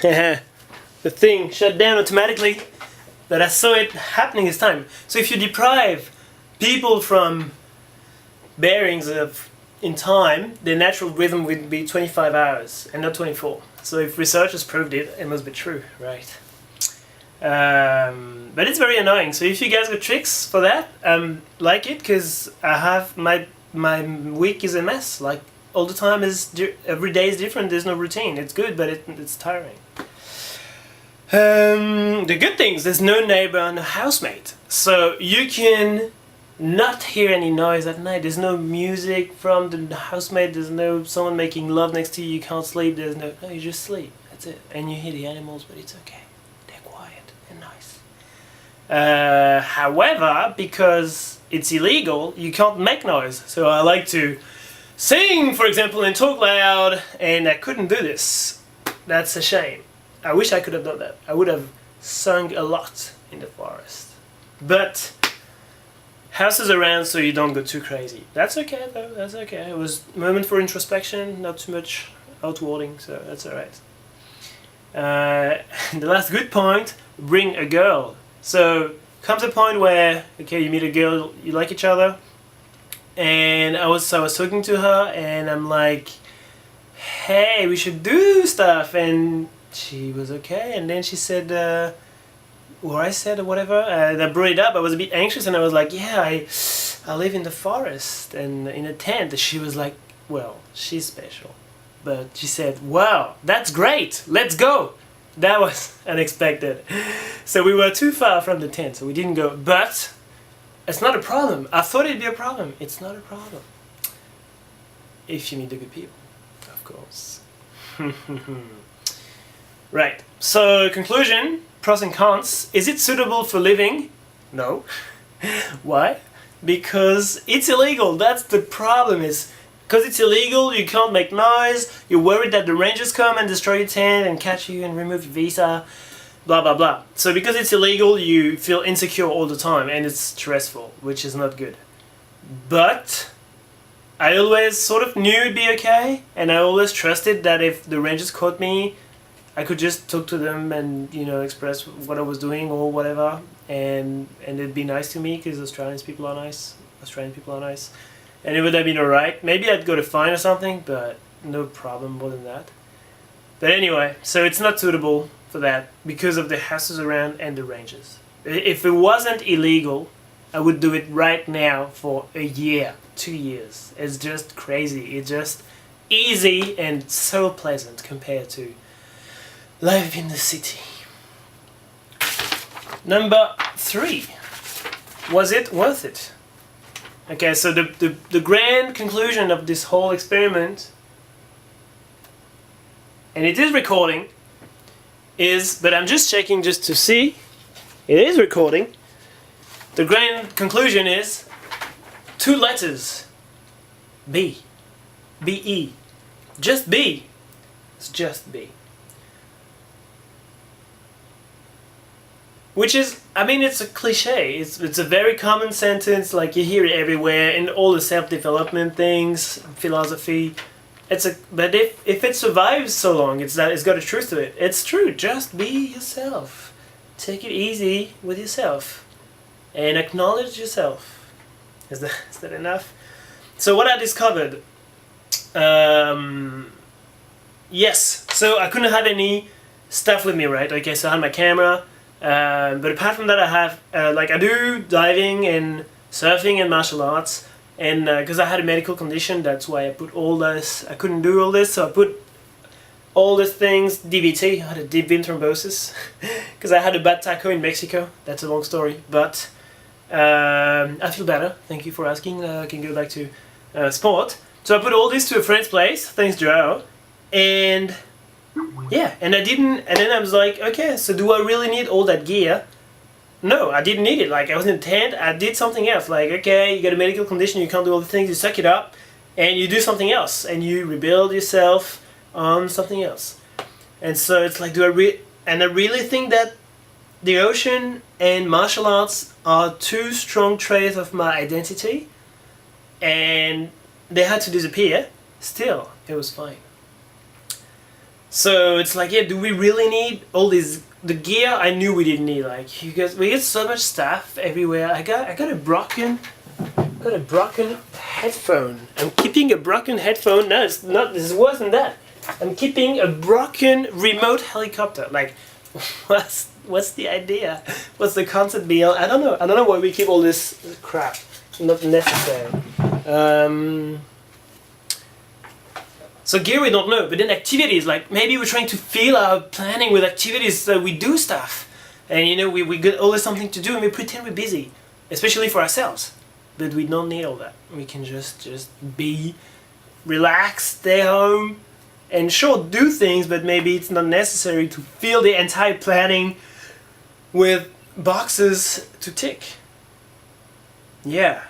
the thing shut down automatically, but I saw it happening this time. So if you deprive people from bearings of in time, their natural rhythm would be 25 hours and not 24. So if researchers proved it, it must be true, right? But it's very annoying. So if you guys got tricks for that, like it, because I have my week is a mess. Like all the time every day is different. There's no routine. It's good, but it's tiring. The good things, there's no neighbor and no housemate, so you can not hear any noise at night. There's no music from the housemate. There's no someone making love next to you. You can't sleep. No, you just sleep. That's it. And you hear the animals, but it's okay. They're quiet and nice. However, because it's illegal, you can't make noise. So I like to sing, for example, and talk loud, and I couldn't do this. That's a shame. I wish I could have done that. I would have sung a lot in the forest. But houses around so you don't go too crazy. That's okay though, that's okay. It was a moment for introspection, not too much outwarding, so that's alright. The last good point, bring a girl. So comes a point where, okay, you meet a girl, you like each other, and I was talking to her and I'm like, hey, we should do stuff, and she was okay, and then she said, or I said or whatever, and I brought it up. I was a bit anxious and I was like, yeah, I live in the forest and in a tent. She was like, well, she's special. But she said, wow, that's great, let's go. That was unexpected. So we were too far from the tent, so we didn't go. But it's not a problem. I thought it'd be a problem. It's not a problem. If you meet the good people, of course. Right, so conclusion, pros and cons. Is it suitable for living? No. Why? Because it's illegal. That's the problem. Is because it's illegal, you can't make noise, you're worried that the rangers come and destroy your tent and catch you and remove your visa, blah blah blah. So because it's illegal, you feel insecure all the time and it's stressful, which is not good. But I always sort of knew it'd be okay, and I always trusted that if the rangers caught me, I could just talk to them and, you know, express what I was doing or whatever, and they'd be nice to me because Australian people are nice, and it would have been alright. Maybe I'd go to fine or something, but no problem more than that. But anyway, so it's not suitable for that because of the houses around and the ranges. If it wasn't illegal, I would do it right now for a year, 2 years. It's just crazy. It's just easy and so pleasant compared to life in the city. Number 3. Was it worth it? Okay, so the grand conclusion of this whole experiment, and it is recording, is, but I'm just checking just to see, it is recording. The grand conclusion is 2 letters. B. B-E. Just B. It's just B. Which is, I mean, it's a cliche. It's a very common sentence, like you hear it everywhere in all the self-development things, philosophy. But if it survives so long, it's got a truth to it. It's true. Just be yourself. Take it easy with yourself, and acknowledge yourself. Is that enough? So what I discovered, yes. So I couldn't have any stuff with me, right? Okay, so I had my camera. But apart from that, I have, I do diving and surfing and martial arts, and because I had a medical condition, that's why I put all this, I couldn't do all this, so I put all the things, DVT, I had a deep vein thrombosis, because I had a bad taco in Mexico, that's a long story, but I feel better, thank you for asking, I can go back to sport. So I put all this to a friend's place, thanks Joao, and yeah, and then I was like, okay, so do I really need all that gear? No, I didn't need it. Like, I was in a tent, I did something else. Like, okay, you got a medical condition, you can't do all the things, you suck it up, and you do something else, and you rebuild yourself on something else. And so it's like, and I really think that the ocean and martial arts are 2 strong traits of my identity, and they had to disappear. Still, it was fine. So it's like, yeah, do we really need all these the gear? I knew we didn't need. Like, you guys, we get so much stuff everywhere. I got a broken headphone. I'm keeping a broken headphone. No, it's not. This is worse than that. I'm keeping a broken remote helicopter. Like, what's the idea? What's the concept behind? I don't know. I don't know why we keep all this crap. Not necessary. So gear we don't know, but then activities, like maybe we're trying to fill our planning with activities so we do stuff. And you know, we get always something to do and we pretend we're busy, especially for ourselves. But we don't need all that. We can just be, relax, stay home, and sure, do things, but maybe it's not necessary to fill the entire planning with boxes to tick. Yeah.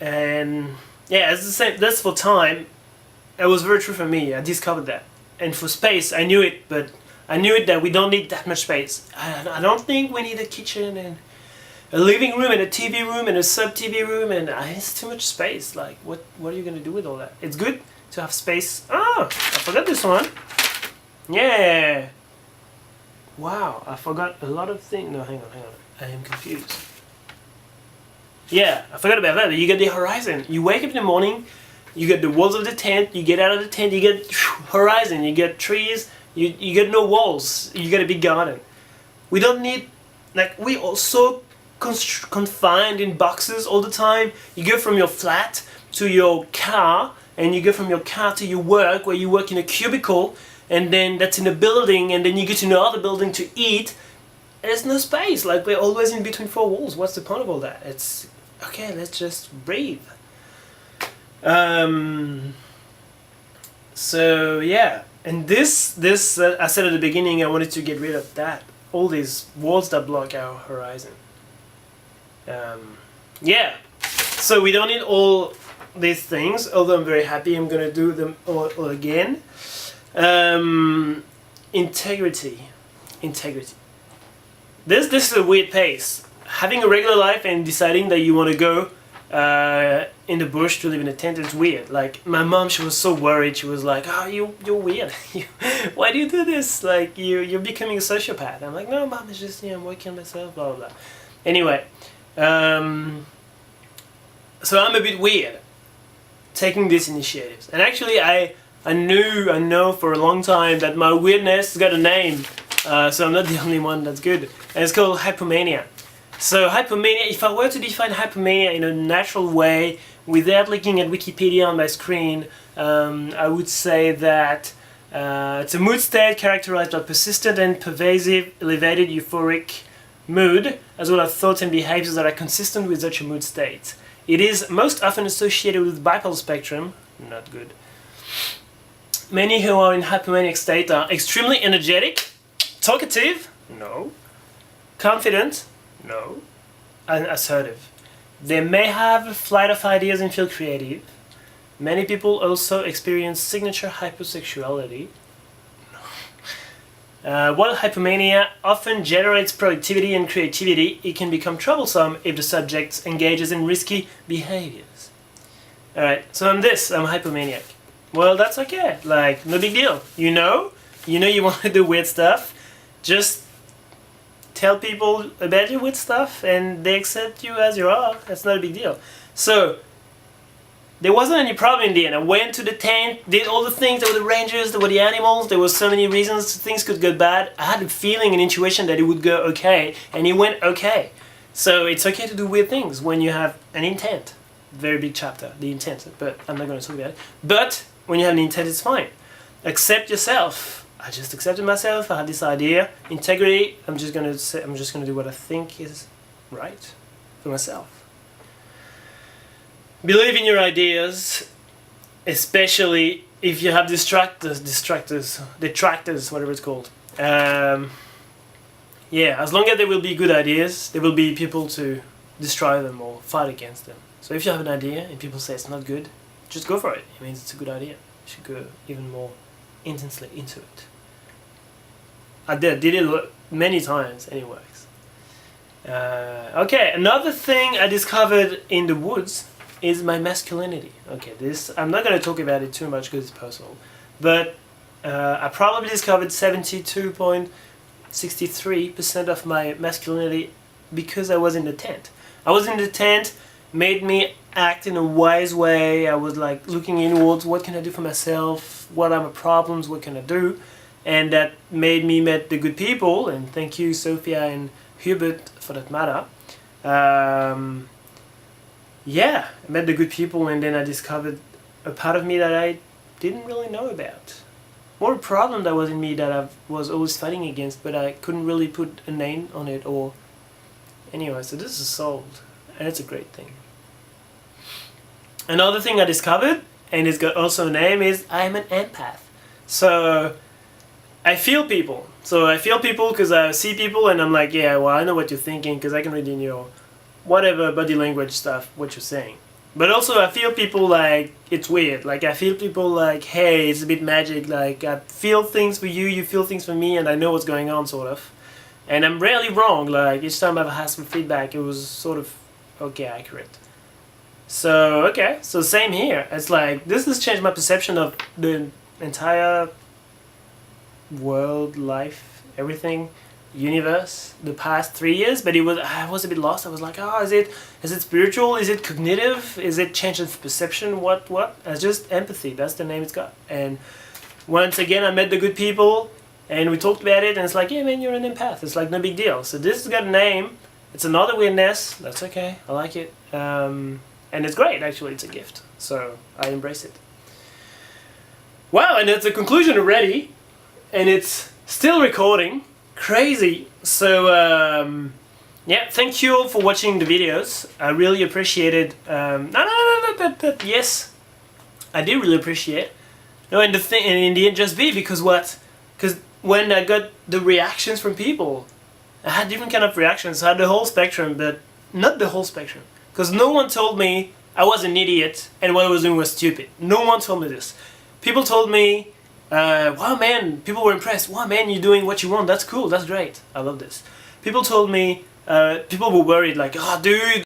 And yeah, it's the same, that's for time. It was very true for me. I discovered that. And for space, I knew it, but I knew it that we don't need that much space. I don't think we need a kitchen and a living room and a TV room and a sub-TV room, and it's too much space. Like, what are you going to do with all that? It's good to have space. Oh, I forgot this one. Yeah. Wow, I forgot a lot of things. No, hang on. I am confused. Yeah, I forgot about that. You get the horizon. You wake up in the morning, you get the walls of the tent, you get out of the tent, you get horizon, you get trees, you get no walls, you get a big garden. We don't need, like, we are so confined in boxes all the time. You go from your flat to your car, and you go from your car to your work, where you work in a cubicle, and then that's in a building, and then you go to another building to eat. There's no space, like we're always in between four walls. What's the point of all that? It's, okay, let's just breathe. So yeah, and this I said at the beginning I wanted to get rid of that, all these walls that block our horizon. Yeah, so we don't need all these things, although I'm very happy I'm gonna do them all again. Integrity. This is a weird pace. Having a regular life and deciding that you want to go in the bush to live in a tent is weird. Like, my mom, she was so worried. She was like, "Oh, you're weird. Why do you do this? Like, you're becoming a sociopath." I'm like, "No, Mom, it's just, I'm working on myself, blah, blah, blah." Anyway, so I'm a bit weird taking these initiatives. And actually, I know for a long time that my weirdness got a name. So I'm not the only one that's good. And it's called hypomania. So hypomania, if I were to define hypomania in a natural way, without looking at Wikipedia on my screen, I would say that it's a mood state characterized by persistent and pervasive, elevated euphoric mood, as well as thoughts and behaviors that are consistent with such a mood state. It is most often associated with bipolar spectrum, not good. Many who are in hypomanic state are extremely energetic, talkative, no, confident, no, and assertive. They may have a flight of ideas and feel creative. Many people also experience signature hypersexuality. While hypomania often generates productivity and creativity, it can become troublesome if the subject engages in risky behaviors. Alright, so I'm hypomaniac. Well, that's okay, like, no big deal. You know you want to do weird stuff, just tell people about your weird stuff and they accept you as you are. That's not a big deal. So there wasn't any problem in the end. I went to the tent, did all the things. There were the rangers, there were the animals, there were so many reasons things could go bad. I had a feeling, an intuition that it would go okay, and it went okay. So it's okay to do weird things when you have an intent. Very big chapter, the intent, but I'm not going to talk about it. But when you have an intent, it's fine. Accept yourself. I just accepted myself. I had this idea. Integrity. I'm just gonna do what I think is right for myself. Believe in your ideas, especially if you have detractors, whatever it's called. Yeah, as long as there will be good ideas, there will be people to destroy them or fight against them. So if you have an idea and people say it's not good, just go for it. It means it's a good idea. You should go even more intensely into it. I did it many times, anyways. Okay, another thing I discovered in the woods is my masculinity. Okay, I'm not going to talk about it too much because it's personal, but I probably discovered 72.63% of my masculinity because I was in the tent. I was in the tent, made me act in a wise way. I was like looking inwards, what can I do for myself, what are my problems, what can I do, and that made me meet the good people, and thank you Sophia and Hubert for that matter. Yeah, I met the good people, and then I discovered a part of me that I didn't really know about. More a problem that was in me that I was always fighting against, but I couldn't really put a name on it, or anyway, so this is solved, and it's a great thing. Another thing I discovered, and it's got also a name, is I'm an empath. So I feel people. So I feel people because I see people and I'm like, yeah, well, I know what you're thinking because I can read in your whatever body language stuff what you're saying. But also I feel people like it's weird. Like I feel people like, hey, it's a bit magic. Like I feel things for you, you feel things for me, and I know what's going on, sort of. And I'm rarely wrong. Like each time I've had some feedback, it was sort of okay, accurate. So okay, so same here. It's like this has changed my perception of the entire world, life, everything, universe, the past 3 years. But I was a bit lost. I was like, oh, is it spiritual? Is it cognitive? Is it change of perception? What? It's just empathy. That's the name it's got. And once again, I met the good people, and we talked about it. And it's like, yeah, man, you're an empath. It's like no big deal. So this has got a name. It's another weirdness. That's okay. I like it. And it's great. Actually, it's a gift. So I embrace it. Wow, and it's a conclusion already. And it's still recording. Crazy. So yeah, thank you all for watching the videos. I really appreciate it. Yes, I do really appreciate. No, and in the end, just be because what? Because when I got the reactions from people, I had different kind of reactions. I had the whole spectrum, but not the whole spectrum. Because no one told me I was an idiot and what I was doing was stupid. No one told me this. People told me, wow man, people were impressed. Wow man, you're doing what you want. That's cool. That's great. I love this. People told me, people were worried like, oh dude,